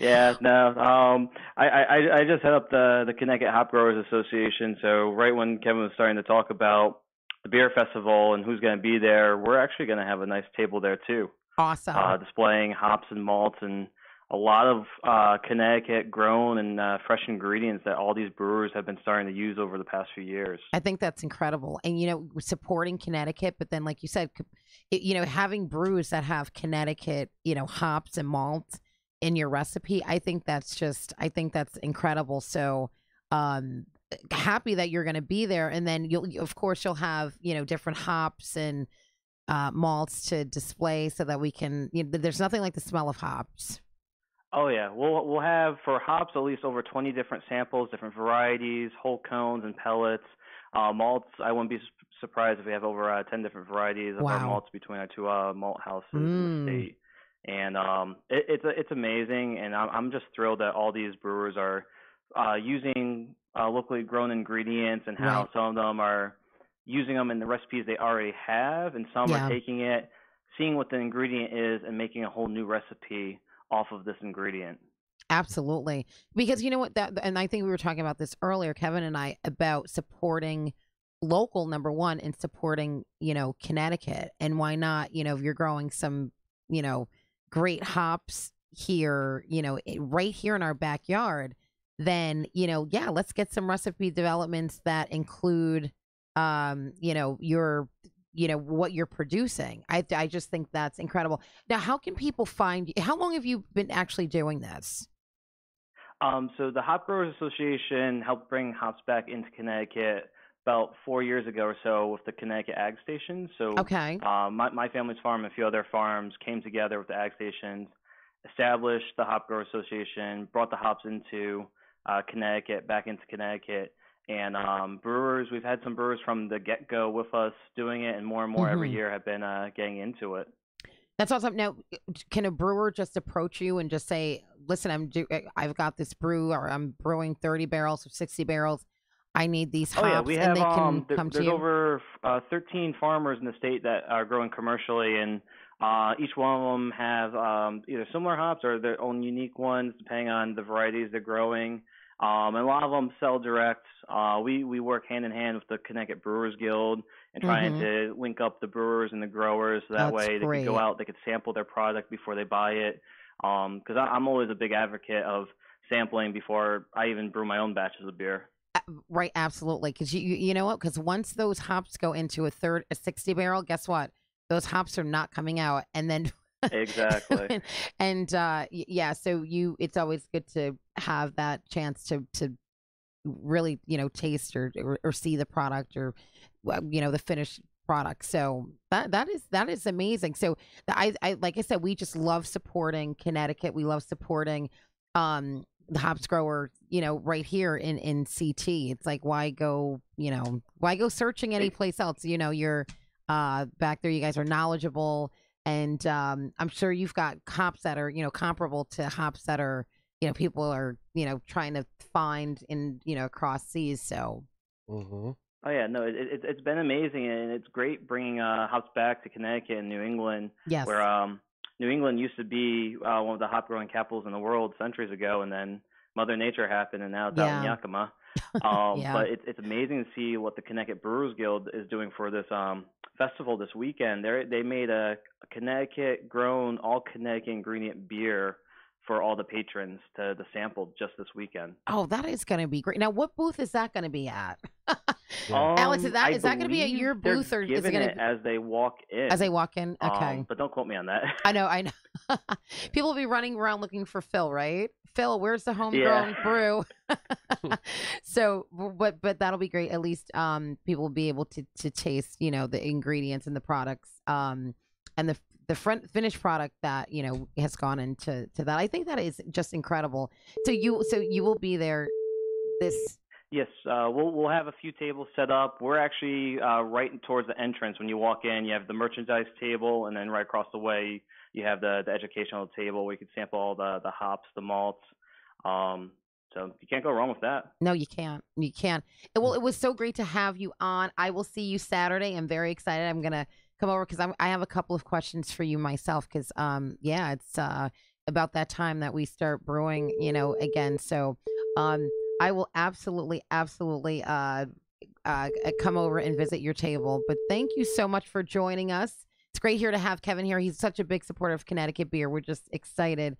Yeah. No. I just head up the Connecticut Hop Growers Association. So right when Kevin was starting to talk about the beer festival and who's going to be there, we're actually going to have a nice table there too. Awesome. Displaying hops and malts and a lot of Connecticut grown and fresh ingredients that all these brewers have been starting to use over the past few years. I think that's incredible. And, you know, supporting Connecticut, but then, like you said, you know, having brews that have Connecticut, you know, hops and malts in your recipe, I think that's incredible. So, happy that you're going to be there. And then of course, you'll have, you know, different hops and malts to display so that we can, you know, there's nothing like the smell of hops. Oh yeah, we'll have for hops at least over 20 different samples, different varieties, whole cones and pellets. Malts, I wouldn't be surprised if we have over 10 different varieties of our malts between our two malt houses in the state. And it's amazing, and I'm just thrilled that all these brewers are using locally grown ingredients, and how some of them are using them in the recipes they already have, and some are taking it, seeing what the ingredient is, and making a whole new recipe off of this ingredient. Absolutely. Because you know what, and I think we were talking about this earlier, Kevin and I, about supporting local, number one, and supporting, you know, Connecticut. And why not, you know, if you're growing some, you know, great hops here, you know, right here in our backyard, then, you know, yeah, let's get some recipe developments that include, you know, what you're producing. I just think that's incredible. Now, how can people find you? How long have you been actually doing this? So the Hop Growers Association helped bring hops back into Connecticut about 4 years ago or so with the Connecticut Ag Stations. So my family's farm and a few other farms came together with the Ag Stations, established the Hop Growers Association, brought the hops into Connecticut, back into Connecticut. And brewers, we've had some brewers from the get-go with us doing it, and more every year have been getting into it. That's awesome. Now, can a brewer just approach you and just say, listen, I've got this brew, or I'm brewing 30 barrels or 60 barrels. I need these hops. Oh, yeah. We have, and they can come to you? There's over 13 farmers in the state that are growing commercially, and each one of them have either similar hops or their own unique ones, depending on the varieties they're growing. And a lot of them sell direct. We work hand in hand with the Connecticut Brewers Guild and trying to link up the brewers and the growers, so that way they can go out, they could sample their product before they buy it. Because I'm always a big advocate of sampling before I even brew my own batches of beer. Right, absolutely. Because you know what? Because once those hops go into a 60 barrel, guess what? Those hops are not coming out, and then. Exactly. And yeah, so it's always good to have that chance to really, you know, taste or see the product, or, you know, the finished product. So that is amazing. So I like I said, we just love supporting Connecticut. We love supporting the hops grower, you know, right here in CT. It's like, why go searching any place else? You know, you're back there, you guys are knowledgeable. And I'm sure you've got hops that are, you know, comparable to hops that are, you know, people are, you know, trying to find in, you know, across seas. So. Oh yeah, no, it's been amazing, and it's great bringing hops back to Connecticut and New England. Yes. Where New England used to be one of the hop growing capitals in the world centuries ago, and then Mother Nature happened, and now it's out in Yakima. But it's amazing to see what the Connecticut Brewers Guild is doing for this festival this weekend. They made a Connecticut grown, all Connecticut ingredient beer for all the patrons to sample just this weekend. Oh, that is going to be great. Now, what booth is that going to be at? Alex, is that going to be at your booth, or is it going to be as they walk in? As they walk in, okay. But don't quote me on that. I know. People will be running around looking for Phil, right? Phil, where's the homegrown brew? So, but that'll be great. At least people will be able to taste, you know, the ingredients and the products, and the finished product that, you know, has gone into that. I think that is just incredible. So you will be there this. Yes, we'll have a few tables set up. We're actually right towards the entrance. When you walk in, you have the merchandise table, and then right across the way you have the educational table where you can sample all the hops, the malts. So you can't go wrong with that. No, you can't. You can't. Well, it was so great to have you on. I will see you Saturday. I'm very excited. I'm gonna come over because I have a couple of questions for you myself. Because yeah, it's about that time that we start brewing, you know, again. So I will absolutely come over and visit your table. But thank you so much for joining us. It's great here to have Kevin here. He's such a big supporter of Connecticut beer. We're just excited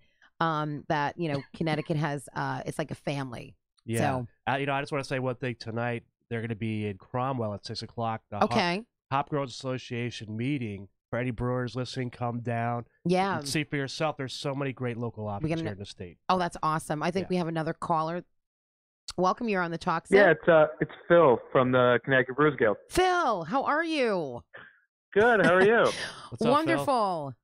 that Connecticut has. It's like a family. Yeah. So I just want to say one thing tonight. They're going to be in Cromwell at 6 o'clock. Okay. Hop Growers Association meeting. For any brewers listening, come down. Yeah. And see for yourself. There's so many great local options here in the state. Oh, that's awesome. I think we have another caller. Welcome. You're on the talk. Yeah, it's Phil from the Connecticut Brewers Guild. Phil, how are you? Good. How are you? What's up, Wonderful. Phil?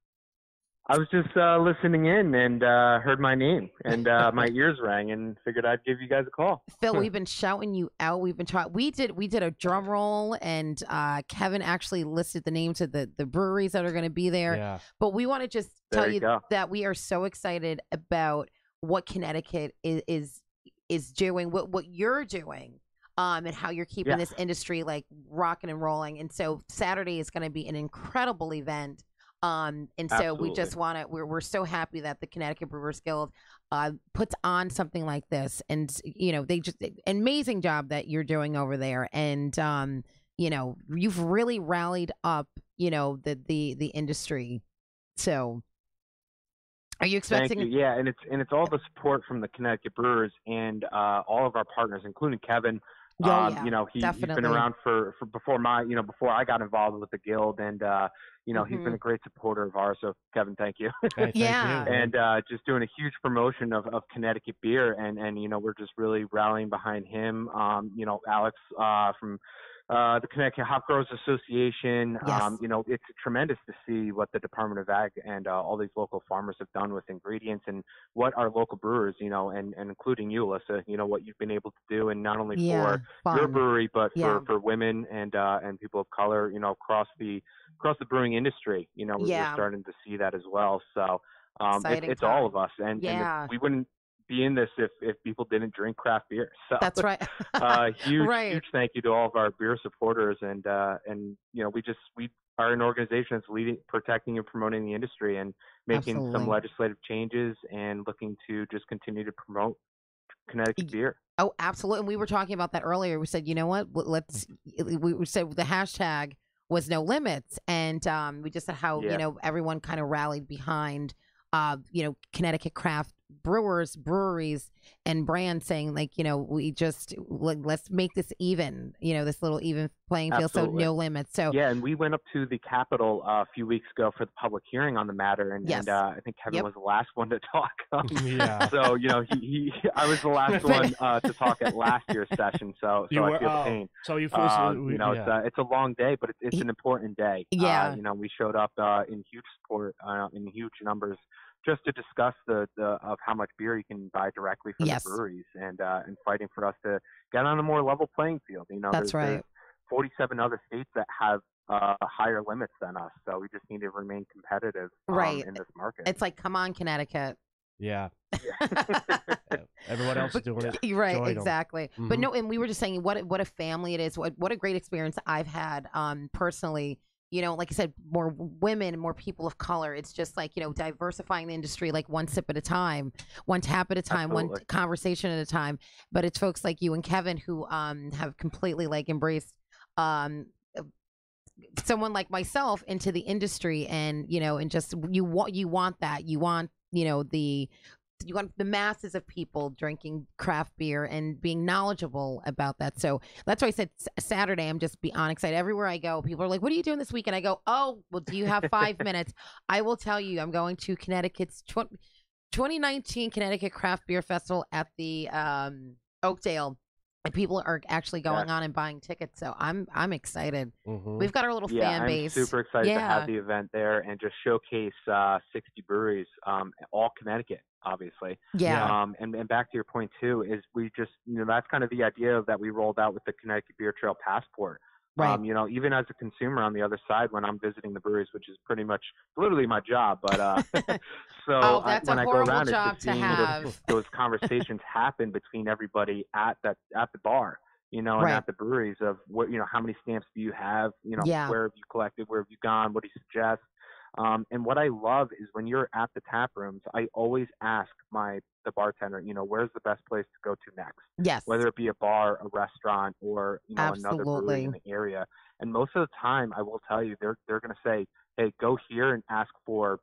I was just listening in and heard my name, and my ears rang, and figured I'd give you guys a call. Phil, we've been shouting you out. We've been talking. We did a drum roll, and Kevin actually listed the names of the breweries that are going to be there. Yeah. But we want to just tell you that we are so excited about what Connecticut is doing, what you're doing, and how you're keeping this industry like rocking and rolling. And so Saturday is going to be an incredible event. And so Absolutely. we just want to, we're so happy that the Connecticut Brewers Guild puts on something like this. And, they just, amazing job that you're doing over there. And, you've really rallied up, the industry. So are you expecting? Thank you. Yeah, and it's all the support from the Connecticut Brewers and all of our partners, including Kevin. He's been around for before before I got involved with the guild, and he's been a great supporter of ours. So Kevin, thank you. Thank you. And just doing a huge promotion of Connecticut beer, and we're just really rallying behind him. Alex from the Connecticut Hop Growers Association. Yes. It's tremendous to see what the Department of Ag and all these local farmers have done with ingredients, and what our local brewers, and including you, Alisa, what you've been able to do, and not only for your brewery, but for women and people of color, across the brewing industry. We're starting to see that as well. So it's all of us, and we wouldn't be in this if people didn't drink craft beer. So that's right. Huge thank you to all of our beer supporters, and we are an organization that's protecting and promoting the industry, and making some legislative changes, and looking to just continue to promote Connecticut beer. Oh, absolutely. And we were talking about that earlier. We said, you know what? We said the hashtag was no limits, and we just said how everyone kind of rallied behind Connecticut craft breweries and brands, saying we just let's make this even, this little even playing field. Absolutely. So no limits. So and we went up to the Capitol a few weeks ago for the public hearing on the matter, and I think Kevin was the last one to talk. So I was the last one to talk at last year's session. So I feel the pain. So you it's a long day, but it's an important day. Yeah. We showed up in huge support, in huge numbers, just to discuss of how much beer you can buy directly from the breweries, and fighting for us to get on a more level playing field. That's right. There's 47 other states that have higher limits than us, so we just need to remain competitive in this market. It's like, come on, Connecticut. Yeah. Everyone else is doing it. Right, exactly. Mm-hmm. But no, and we were just saying what a family it is. What a great experience I've had personally. Like I said, more women and more people of color. It's just like, diversifying the industry, like one sip at a time, one tap at a time, Absolutely. one conversation at a time. But it's folks like you and Kevin who have completely like embraced someone like myself into the industry, and and just you want that. You want the masses of people drinking craft beer and being knowledgeable about that. So that's why I said Saturday, I'm just beyond excited. Everywhere I go, people are like, what are you doing this weekend? I go, oh, well, do you have 5 minutes? I will tell you, I'm going to Connecticut's 2019 Connecticut Craft Beer Festival at the Oakdale. And people are actually going on and buying tickets. So I'm excited. Mm-hmm. We've got our little fan base. I'm super excited to have the event there and just showcase 60 breweries, all Connecticut, obviously. Yeah. And back to your point too, is we just, that's kind of the idea that we rolled out with the Connecticut Beer Trail Passport. Right. Even as a consumer on the other side, when I'm visiting the breweries, which is pretty much literally my job, but so when I go around, it's just seeing those conversations happen between everybody at the bar, and at the breweries of what, how many stamps do you have, where have you collected, where have you gone, what do you suggest? And what I love is when you're at the tap rooms, I always ask the bartender, where's the best place to go to next? Yes. Whether it be a bar, a restaurant, or another brewery in the area. And most of the time, I will tell you, they're going to say, hey, go here and ask for,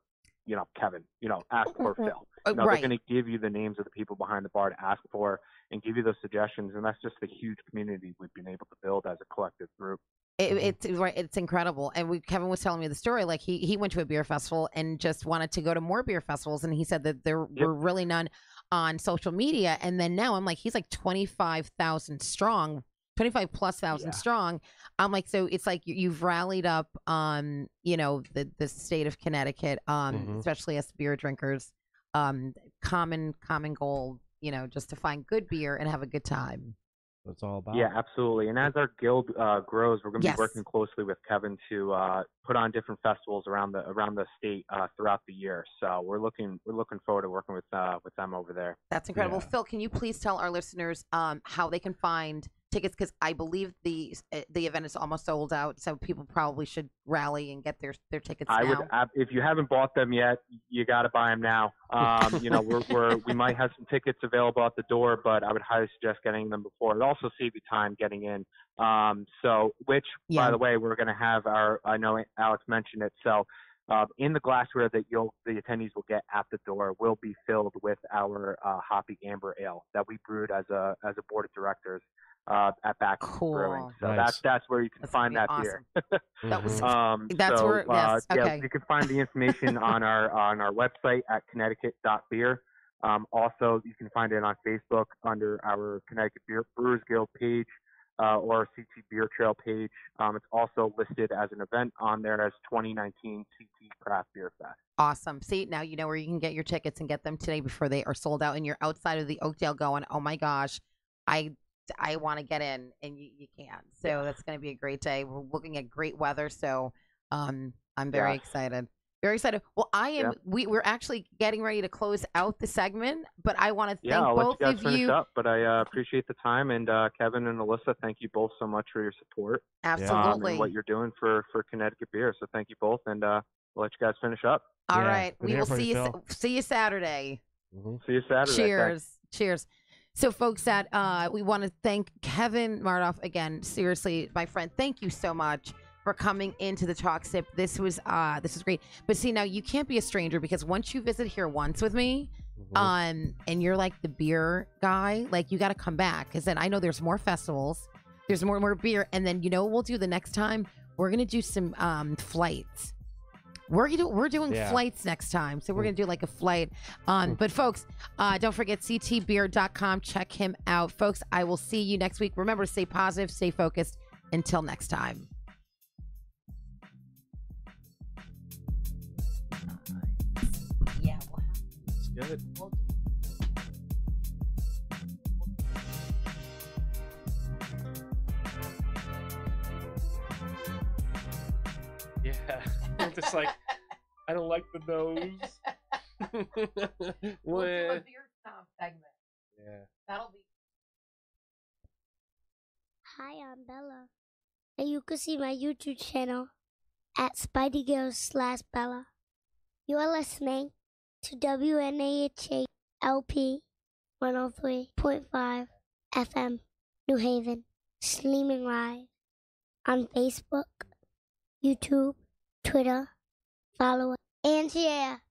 Kevin, ask for Phil. They're going to give you the names of the people behind the bar to ask for and give you those suggestions. And that's just the huge community we've been able to build as a collective group. It's incredible. And Kevin was telling me the story. Like he went to a beer festival and just wanted to go to more beer festivals. And he said that there were really none on social media. And then now I'm like, he's like 25,000 strong. 25 plus thousand strong. I'm like, so it's like you've rallied up, the state of Connecticut, especially us beer drinkers, common goal, just to find good beer and have a good time. That's all about. Yeah, absolutely. And as our guild grows, we're going to be working closely with Kevin to put on different festivals around the state throughout the year. So we're looking forward to working with them over there. That's incredible. Phil, can you please tell our listeners how they can find tickets, because I believe the event is almost sold out, so people probably should rally and get their tickets now. If you haven't bought them yet, you got to buy them now. We might have some tickets available at the door, but I would highly suggest getting them before. It also save you time getting in. By the way, we're going to have I know Alex mentioned it, so in the glassware that the attendees will get at the door will be filled with our hoppy amber ale that we brewed as a board of directors at Back Brewing. So that's where you can find that beer. You can find the information on our website at connecticut.beer. Also, you can find it on Facebook under our Connecticut Brewers Guild page or our CT Beer Trail page. It's also listed as an event on there as 2019 CT Craft Beer Fest. Awesome. See, now you know where you can get your tickets and get them today before they are sold out, and you're outside of the Oakdale going, oh my gosh, I want to get in, and you can. So that's going to be a great day. We're looking at great weather, so I'm very excited. Very excited. Well, I am. Yeah. We're actually getting ready to close out the segment, but I want to thank both let you guys of finish you. Up, but I appreciate the time, and Kevin and Alisa, thank you both so much for your support. Absolutely. And what you're doing for Connecticut beer. So thank you both, and we'll let you guys finish up. All right. We will see you Saturday. Mm-hmm. See you Saturday. Cheers. Thanks. Cheers. So, folks, we want to thank Kevin Mardorf again. Seriously, my friend, thank you so much for coming into the Talk Sip. This was great. But see, now you can't be a stranger, because once you visit here once with me, and you're like the beer guy, like you got to come back, because then I know there's more festivals, there's more beer, and then what we'll do the next time? We're gonna do some flights. We're doing flights next time, so we're gonna do like a flight. But folks, don't forget ctbeer.com. Check him out, folks. I will see you next week. Remember to stay positive, stay focused. Until next time. It's good. Yeah. I'm just like, I don't like the nose. We'll do a beer stomp segment. Yeah. That'll be. Hi, I'm Bella. And you can see my YouTube channel at SpideyGirls/Bella. You are listening to WNAHA LP 103.5 FM, New Haven, streaming live on Facebook, YouTube, Twitter. Follow us and share.